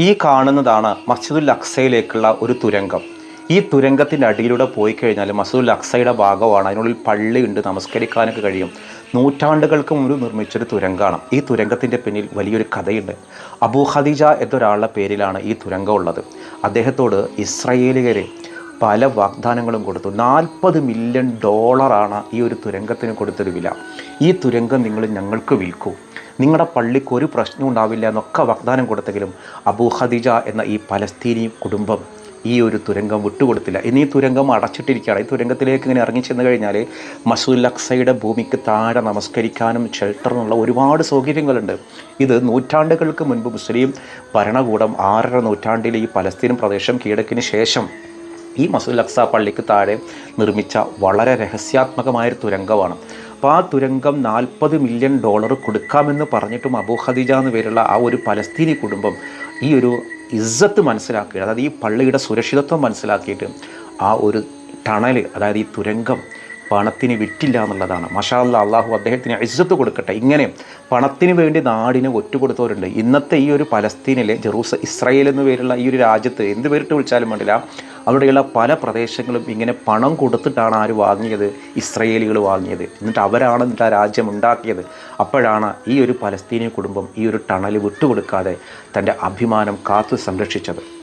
ഈ കാണുന്നതാണ് മസ്ജിദുൽ അക്സയിലേക്കുള്ള ഒരു തുരങ്കം. ഈ തുരങ്കത്തിൻ്റെ അടിയിലൂടെ പോയി കഴിഞ്ഞാൽ മസ്ജിദുൽ അക്സയുടെ ഭാഗമാണ്. അതിനുള്ളിൽ പള്ളിയുണ്ട്, നമസ്കരിക്കാനൊക്കെ കഴിയും. നൂറ്റാണ്ടുകൾക്ക് മുമ്പ് നിർമ്മിച്ചൊരു തുരങ്കമാണ്. ഈ തുരങ്കത്തിൻ്റെ പിന്നിൽ വലിയൊരു കഥയുണ്ട്. അബൂ ഖദീജ എന്നൊരാളുടെ പേരിലാണ് ഈ തുരങ്കം ഉള്ളത്. അദ്ദേഹത്തോട് ഇസ്രായേലിയർ പല വാഗ്ദാനങ്ങളും കൊടുത്തു. $40 മില്യൺ ഈ ഒരു തുരങ്കത്തിന് കൊടുത്തൊരു വില. ഈ തുരങ്കം നിങ്ങൾ ഞങ്ങൾക്ക് വിൽക്കൂ, നിങ്ങളുടെ പള്ളിക്ക് ഒരു പ്രശ്നം ഉണ്ടാവില്ല എന്നൊക്കെ വാഗ്ദാനം കൊടുത്തെങ്കിലും അബൂ ഖദീജ എന്ന ഈ പലസ്തീനി കുടുംബം ഈ ഒരു തുരങ്കം വിട്ടുകൊടുത്തില്ല. ഇനി ഈ തുരങ്കം അടച്ചിട്ടിരിക്കുകയാണ്. ഈ തുരങ്കത്തിലേക്ക് ഇങ്ങനെ ഇറങ്ങി ചെന്ന് കഴിഞ്ഞാൽ മസ്ജിദുൽ അക്സയുടെ ഭൂമിക്ക് താഴെ നമസ്കരിക്കാനും ഷെൽട്ടറിനുള്ള ഒരുപാട് സൗകര്യങ്ങളുണ്ട്. ഇത് നൂറ്റാണ്ടുകൾക്ക് മുൻപ് മുസ്ലിം ഭരണകൂടം 6ാം നൂറ്റാണ്ടിൽ ഈ പലസ്തീൻ പ്രദേശം കീഴടക്കിന് ശേഷം ഈ മസ്ജിദുൽ അക്സ പള്ളിക്ക് താഴെ നിർമ്മിച്ച വളരെ രഹസ്യാത്മകമായൊരു തുരങ്കമാണ്. അപ്പോൾ ആ തുരങ്കം $40 മില്യൺ കൊടുക്കാമെന്ന് പറഞ്ഞിട്ടും അബൂ ഖദീജ എന്ന് പേരുള്ള ആ ഒരു പലസ്തീനി കുടുംബം ഈ ഒരു ഇസ്സത്ത് മനസ്സിലാക്കുക, അതായത് ഈ പള്ളിയുടെ സുരക്ഷിതത്വം മനസ്സിലാക്കിയിട്ട് ആ ഒരു ടണൽ, അതായത് ഈ തുരങ്കം പണത്തിന് വിറ്റില്ല എന്നുള്ളതാണ്. മാഷാ അല്ലാഹ്, അള്ളാഹു അദ്ദേഹത്തിന് ഇസ്സത്ത് കൊടുക്കട്ടെ. ഇങ്ങനെ പണത്തിന് വേണ്ടി നാടിനെ ഒറ്റുകൊടുത്തവരുണ്ട്. ഇന്നത്തെ ഈ ഒരു പലസ്തീനിലെ ഇസ്രായേൽ എന്ന പേരുള്ള ഈ ഒരു രാജ്യത്ത് എന്ത് പേരിട്ട് വിളിച്ചാലും വേണ്ടില്ല, അവിടെയുള്ള പല പ്രദേശങ്ങളും ഇങ്ങനെ പണം കൊടുത്തിട്ടാണ് ആര് വാങ്ങിയത്? ഇസ്രായേലികൾ വാങ്ങിയത്. എന്നിട്ട് അവരാണ് ആ രാജ്യം ഉണ്ടാക്കിയത്. അപ്പോഴാണ് ഈ ഒരു പലസ്തീനി കുടുംബം ഈ ഒരു ടണൽ വിട്ടുകൊടുക്കാതെ തൻ്റെ അഭിമാനം കാത്തു സംരക്ഷിച്ചത്.